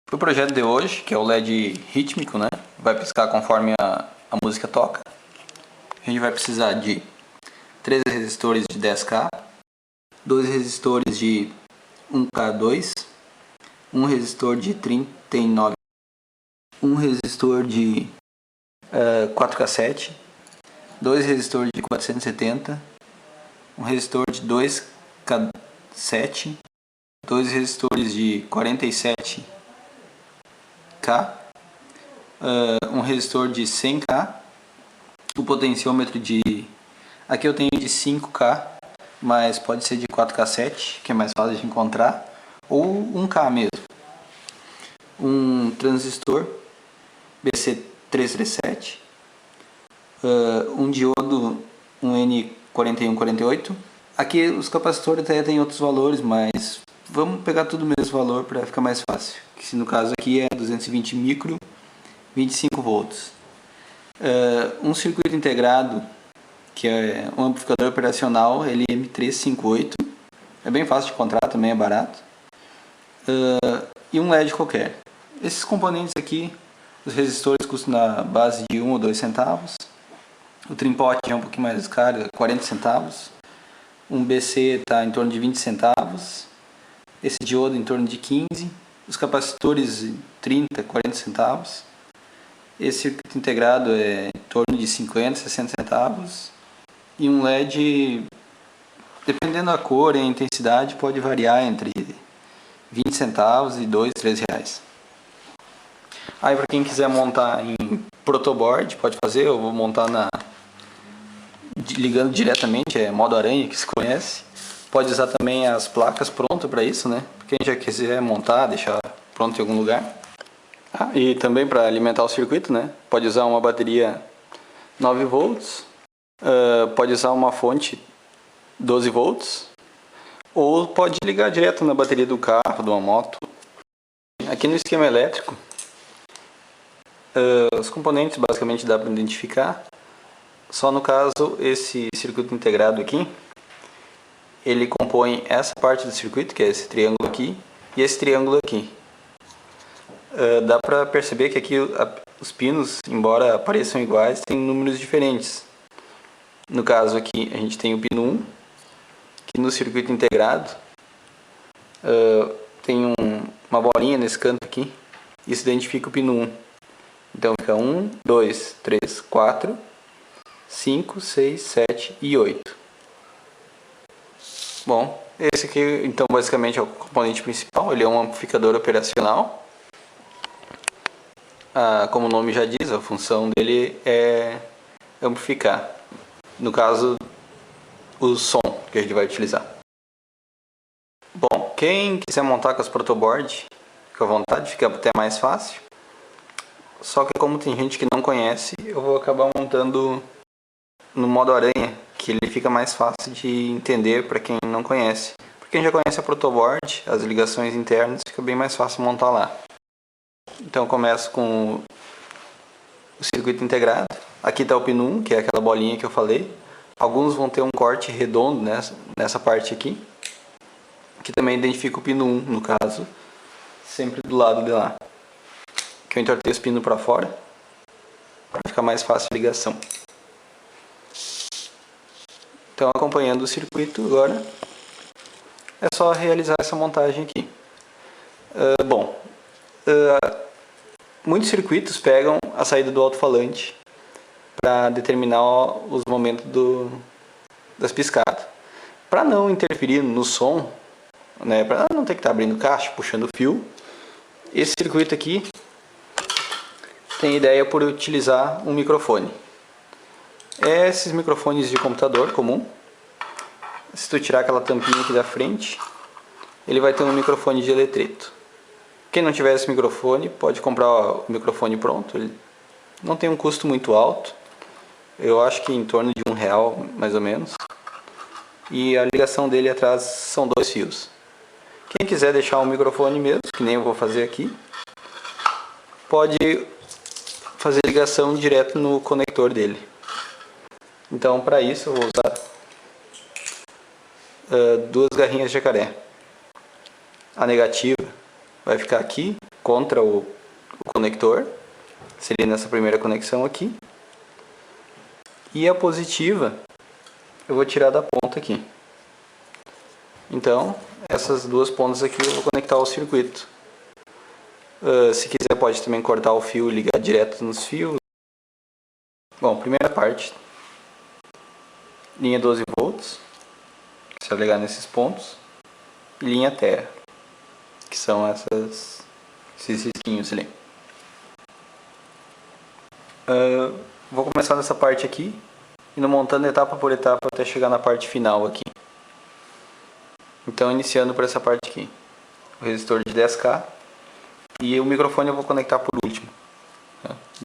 O projeto de hoje, que é o LED rítmico, né? Vai piscar conforme a música toca. A gente vai precisar de 3 resistores de 10K, 2 resistores de 1K2, um resistor de 39, um resistor de 4K7, 2 resistores de 470, um resistor de 2K7, 2 resistores de 47K, um resistor de 100K, o potenciômetro de... aqui eu tenho de 5K, mas pode ser de 4K7, que é mais fácil de encontrar, ou 1K mesmo. Um transistor BC337, um diodo, um N4148. Aqui os capacitores até tem outros valores, mas vamos pegar tudo o mesmo valor para ficar mais fácil. Que no caso aqui é 220 micro, 25 volts. Um circuito integrado, que é um amplificador operacional LM358. É bem fácil de encontrar, também é barato. E um LED qualquer. Esses componentes aqui, os resistores custam na base de 1 ou 2 centavos. O trimpote é um pouquinho mais caro, 40 centavos. Um BC está em torno de 20 centavos. Esse diodo em torno de 15. Os capacitores 30, 40 centavos. Esse circuito integrado é em torno de 50, 60 centavos. E um LED, dependendo da cor e a intensidade, pode variar entre 20 centavos e 2, 3 reais. Aí para quem quiser montar em protoboard, pode fazer. Eu vou montar ligando diretamente, é modo aranha que se conhece. Pode usar também as placas prontas para isso, né? Quem já quiser montar, deixar pronto em algum lugar. E também para alimentar o circuito, né? Pode usar uma bateria 9 volts, pode usar uma fonte 12 volts, ou pode ligar direto na bateria do carro, de uma moto. Aqui no esquema elétrico, os componentes basicamente dá para identificar. Só no caso, esse circuito integrado aqui, ele compõe essa parte do circuito, que é esse triângulo aqui, e esse triângulo aqui. Dá para perceber que aqui os pinos, embora pareçam iguais, têm números diferentes. No caso aqui a gente tem o pino 1, que no circuito integrado tem uma bolinha nesse canto aqui, isso identifica o pino 1. Então fica 1, 2, 3, 4, 5, 6, 7 e 8. Bom, esse aqui então basicamente é o componente principal, ele é um amplificador operacional. Como o nome já diz, a função dele é amplificar, no caso o som que a gente vai utilizar. Bom, quem quiser montar com as protoboard, fica à vontade, fica até mais fácil. Só que como tem gente que não conhece, eu vou acabar montando no modo aranha, que ele fica mais fácil de entender para quem não conhece. Para quem já conhece a protoboard, as ligações internas, fica bem mais fácil montar lá. Então eu começo com o circuito integrado. Aqui está o pino 1, que é aquela bolinha que eu falei. Alguns vão ter um corte redondo nessa parte aqui, que também identifica o pino 1, no caso, sempre do lado de lá. Que eu entortei os pinos para fora, para ficar mais fácil a ligação. Então, acompanhando o circuito agora, é só realizar essa montagem aqui. Muitos circuitos pegam a saída do alto-falante para determinar os momentos das piscadas. Para não interferir no som, né, para não ter que estar abrindo caixa, puxando fio, esse circuito aqui tem ideia por utilizar um microfone. Esses microfones de computador comum, se tu tirar aquela tampinha aqui da frente, ele vai ter um microfone de eletreto. Quem não tiver esse microfone, pode comprar o microfone pronto. Ele não tem um custo muito alto. Eu acho que em torno de R$1, mais ou menos. E a ligação dele atrás são 2 fios. Quem quiser deixar um microfone mesmo, que nem eu vou fazer aqui, pode fazer ligação direto no conector dele. Então, para isso, eu vou usar 2 garrinhas de jacaré. A negativa vai ficar aqui contra o conector, seria nessa primeira conexão aqui. E a positiva eu vou tirar da ponta aqui. Então, essas duas pontas aqui eu vou conectar ao circuito. Se quiser pode também cortar o fio e ligar direto nos fios. Bom, primeira parte, linha 12 volts, se eu ligar nesses pontos, e linha terra, que são esses risquinhos ali. Vou começar nessa parte aqui, indo montando etapa por etapa até chegar na parte final aqui. Então, iniciando por essa parte aqui, o resistor de 10K, e o microfone eu vou conectar por último.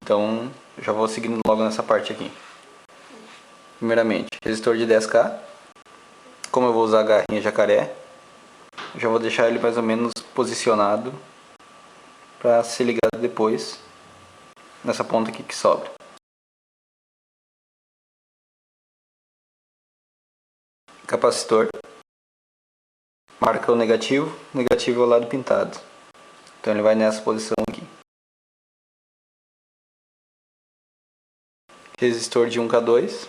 Então, já vou seguindo logo nessa parte aqui. Primeiramente, resistor de 10K, como eu vou usar a garrinha jacaré, já vou deixar ele mais ou menos posicionado para ser ligado depois nessa ponta aqui que sobra. Capacitor, marca o negativo é o lado pintado, então ele vai nessa posição aqui. Resistor de 1K2,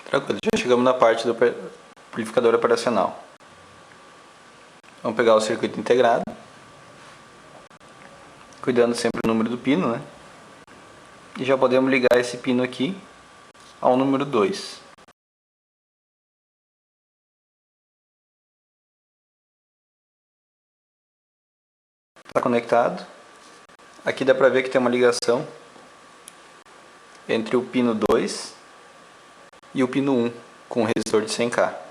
tranquilo, já chegamos na parte do amplificador operacional. Vamos pegar o circuito integrado, cuidando sempre do número do pino, né? E já podemos ligar esse pino aqui ao número 2. Está conectado. Aqui dá para ver que tem uma ligação entre o pino 2 e o pino 1 com o resistor de 100K.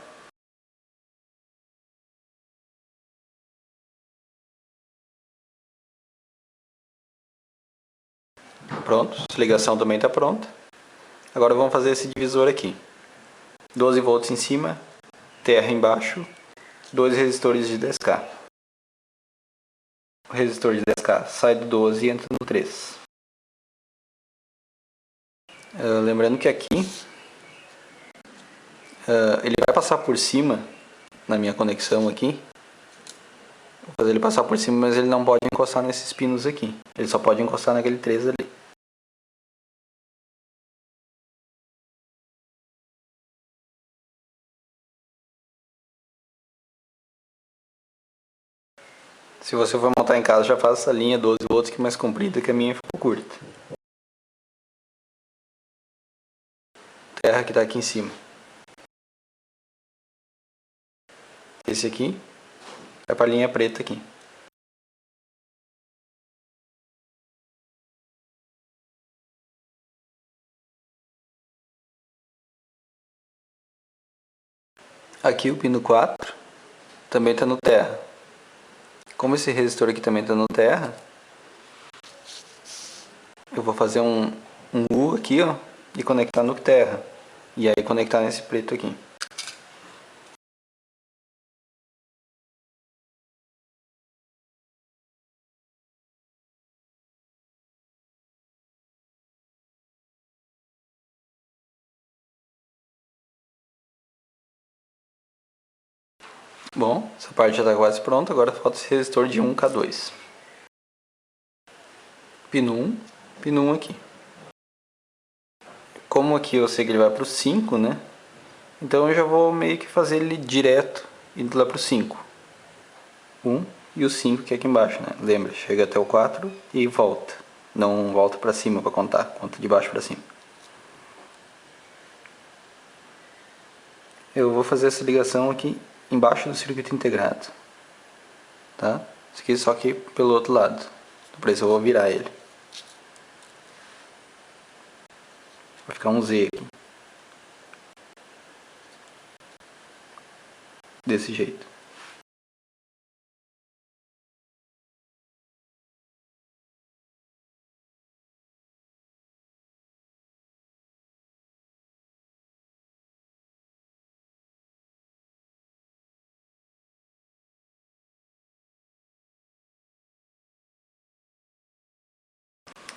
Pronto, essa ligação também está pronta. Agora vamos fazer esse divisor aqui. 12 volts em cima, terra embaixo, dois resistores de 10K. O resistor de 10K sai do 12 e entra no 3. Lembrando que aqui ele vai passar por cima na minha conexão aqui. Vou fazer ele passar por cima, mas ele não pode encostar nesses pinos aqui. Ele só pode encostar naquele 3 ali. Se você for montar em casa, já faz essa linha 12 volts que é mais comprida, que a minha ficou curta. Terra que está aqui em cima. Esse aqui é para a linha preta aqui. Aqui o pino 4 também está no terra. Como esse resistor aqui também está no terra, eu vou fazer um U aqui, ó, e conectar no terra. E aí conectar nesse preto aqui. Bom, essa parte já está quase pronta, agora falta esse resistor de 1K2. Pino 1, pino 1 aqui. Como aqui eu sei que ele vai para o 5, né? Então eu já vou meio que fazer ele direto, indo lá para o 5. 1 e o 5 que é aqui embaixo, né? Lembra, chega até o 4 e volta. Não volta para cima para contar, conta de baixo para cima. Eu vou fazer essa ligação aqui embaixo do circuito integrado, tá? Isso aqui só que pelo outro lado. Por isso eu vou virar ele. Vai ficar um Z aqui. Desse jeito.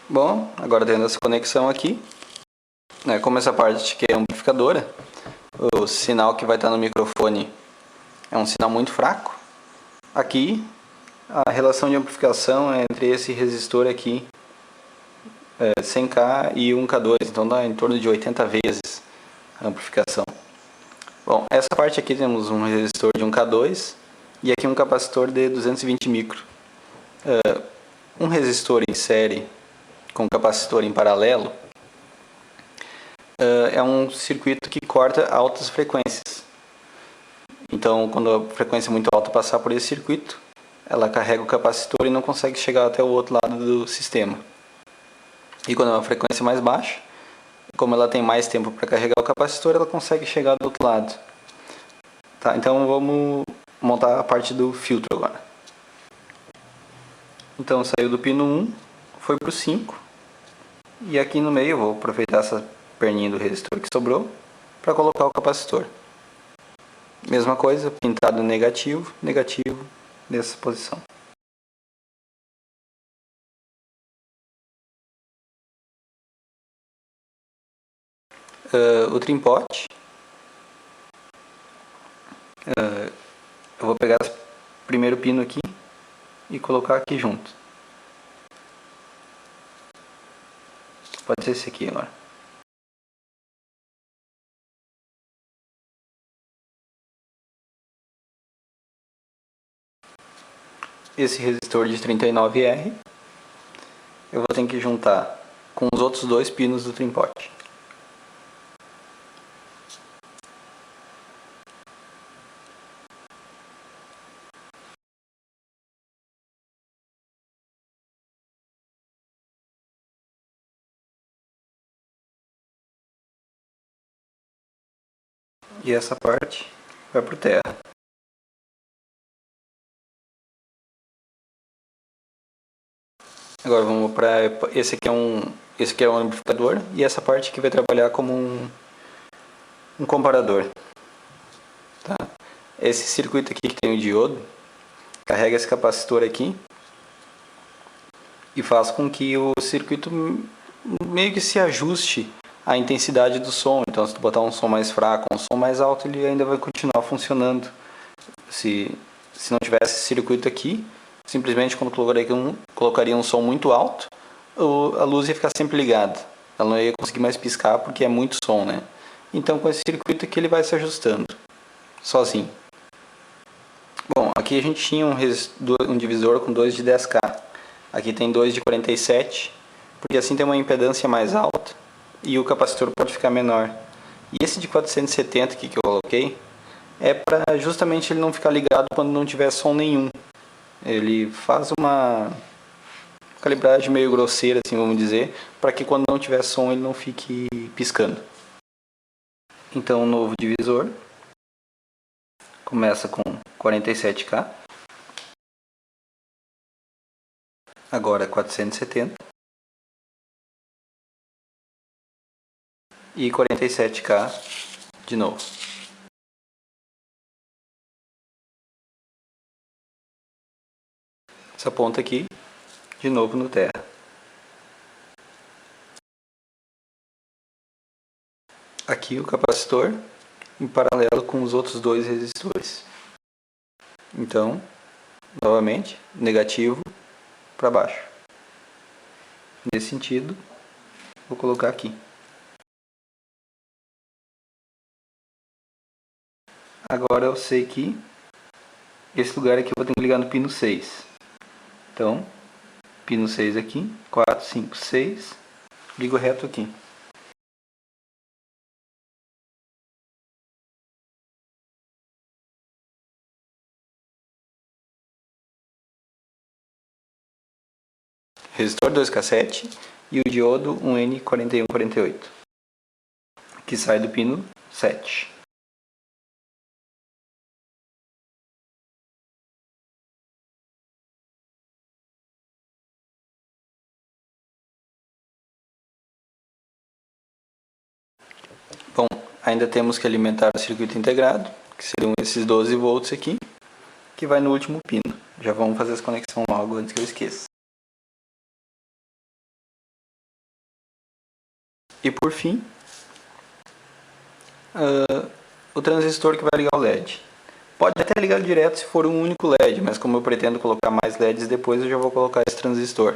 Bom, agora tendo essa conexão aqui, Como essa parte aqui é amplificadora, o sinal que vai estar no microfone é um sinal muito fraco. Aqui, a relação de amplificação é entre esse resistor aqui, 100K e 1K2, então dá em torno de 80 vezes a amplificação. Bom, essa parte aqui temos um resistor de 1K2 e aqui um capacitor de 220 micro. Um resistor em série com capacitor em paralelo é um circuito que corta altas frequências. Então, quando a frequência é muito alta passar por esse circuito, ela carrega o capacitor e não consegue chegar até o outro lado do sistema. E quando é uma frequência mais baixa, como ela tem mais tempo para carregar o capacitor, ela consegue chegar do outro lado. Tá, então vamos montar a parte do filtro agora. Então saiu do pino 1, foi para o 5. E aqui no meio eu vou aproveitar essa perninha do resistor que sobrou para colocar o capacitor. Mesma coisa, pintado negativo, negativo nessa posição. O trimpote, eu vou pegar o primeiro pino aqui e colocar aqui junto. Pode ser esse aqui agora. Esse resistor de 39R eu vou ter que juntar com os outros dois pinos do trimpote. E essa parte vai para o terra. Agora vamos para esse aqui é um amplificador e essa parte aqui vai trabalhar como um comparador. Tá? Esse circuito aqui que tem o diodo carrega esse capacitor aqui e faz com que o circuito meio que se ajuste à intensidade do som. Então, se tu botar um som mais fraco, um som mais alto, ele ainda vai continuar funcionando. Se não tivesse esse circuito aqui, simplesmente quando colocaria um som muito alto, a luz ia ficar sempre ligada. Ela não ia conseguir mais piscar porque é muito som, né? Então, com esse circuito aqui, ele vai se ajustando sozinho. Bom, aqui a gente tinha um divisor com 2 de 10K. Aqui tem 2 de 47, porque assim tem uma impedância mais alta e o capacitor pode ficar menor. E esse de 470 aqui que eu coloquei é para justamente ele não ficar ligado quando não tiver som nenhum. Ele faz uma calibragem meio grosseira, assim vamos dizer, para que quando não tiver som ele não fique piscando. Então o novo divisor começa com 47K, agora 470 e 47K de novo. Essa ponta aqui de novo no terra. Aqui o capacitor em paralelo com os outros dois resistores. Então, novamente, negativo para baixo. Nesse sentido, vou colocar aqui. Agora eu sei que esse lugar aqui eu vou ter que ligar no pino 6. Então, pino 6 aqui, 4, 5, 6, ligo reto aqui. Resistor 2K7 e o diodo 1N4148, que sai do pino 7. Bom, ainda temos que alimentar o circuito integrado, que seriam esses 12 volts aqui, que vai no último pino. Já vamos fazer essa conexão logo antes que eu esqueça. E por fim, o transistor que vai ligar o LED. Pode até ligar direto se for um único LED, mas como eu pretendo colocar mais LEDs depois, eu já vou colocar esse transistor.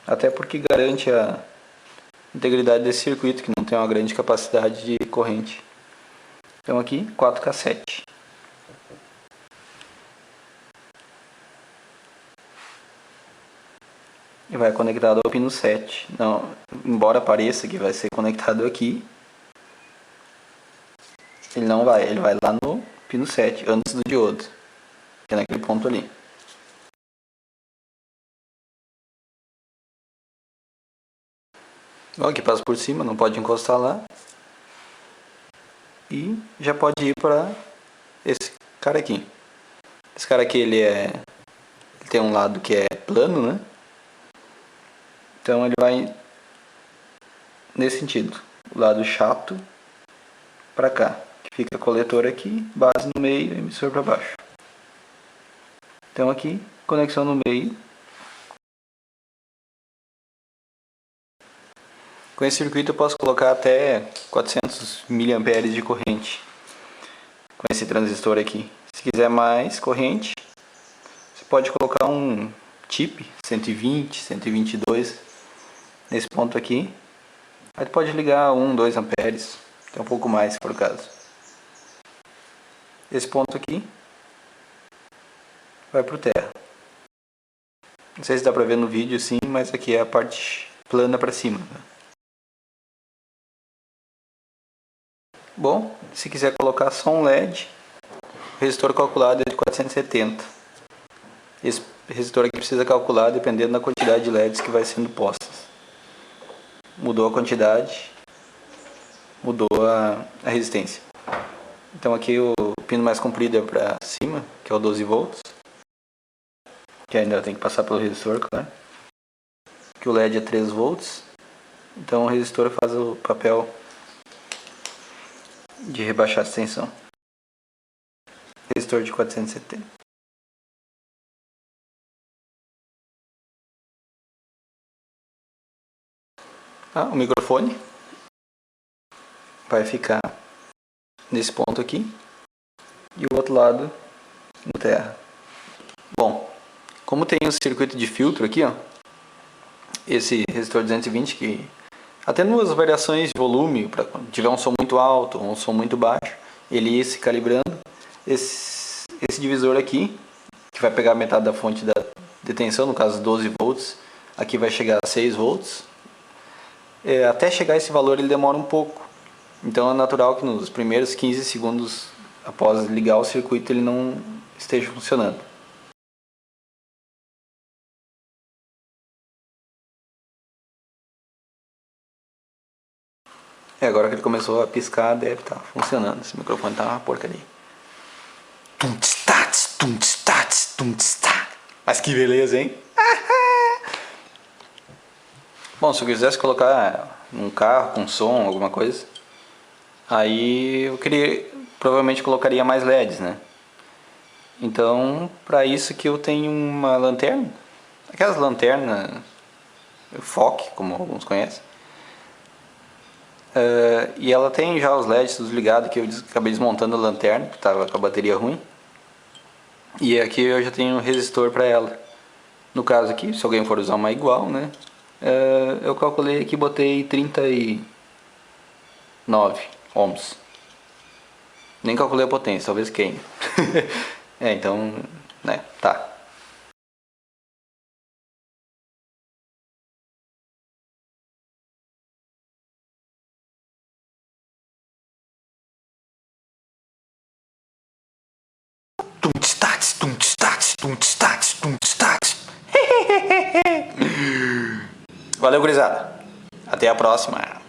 Até porque garante a integridade desse circuito, que não tem uma grande capacidade de corrente. Então aqui, 4K7. E vai conectado ao pino 7. Não, embora pareça que vai ser conectado aqui, ele não vai. Ele vai lá no pino 7, antes do diodo, que é naquele ponto ali. Ó, aqui passa por cima, não pode encostar lá. E já pode ir para esse cara aqui. Esse cara aqui ele tem um lado que é plano, né? Então ele vai nesse sentido, o lado chato para cá, que fica coletor aqui, base no meio e emissor para baixo. Então aqui, conexão no meio. Com esse circuito eu posso colocar até 400 mA de corrente com esse transistor aqui. Se quiser mais corrente, você pode colocar um chip 120, 122 nesse ponto aqui. Aí pode ligar 1, 2 amperes, até um pouco mais se for o caso. Esse ponto aqui vai para o terra. Não sei se dá para ver no vídeo sim, mas aqui é a parte plana para cima. Bom, se quiser colocar só um LED, o resistor calculado é de 470. Esse resistor aqui precisa calcular dependendo da quantidade de LEDs que vai sendo postas. Mudou a quantidade, mudou a resistência. Então aqui o pino mais comprido é para cima, que é o 12 volts. Que ainda tem que passar pelo resistor, claro. Que o LED é 3 volts. Então o resistor faz o papel de rebaixar a tensão. Resistor de 470. O microfone vai ficar nesse ponto aqui e o outro lado no terra. Bom, como tem um circuito de filtro aqui, ó, esse resistor 220 que até nas variações de volume, para quando tiver um som muito alto ou um som muito baixo, ele ir se calibrando. Esse divisor aqui, que vai pegar metade da fonte de tensão, no caso 12 volts, aqui vai chegar a 6 volts. Até chegar a esse valor ele demora um pouco. Então é natural que nos primeiros 15 segundos após ligar o circuito ele não esteja funcionando. Agora que ele começou a piscar, deve estar funcionando. Esse microfone tá uma porcaria. Mas que beleza, hein? Bom, se eu quisesse colocar um carro com som, alguma coisa, aí provavelmente colocaria mais LEDs, né? Então, para isso que eu tenho uma lanterna, aquelas lanternas FOC, como alguns conhecem. E ela tem já os LEDs tudo ligado, que eu acabei desmontando a lanterna, que estava com a bateria ruim. E aqui eu já tenho um resistor para ela. No caso aqui, se alguém for usar uma igual, né? Eu calculei aqui, botei 39 ohms. Nem calculei a potência, talvez queime. Então, né, tá. Valeu, gurizada. Até a próxima.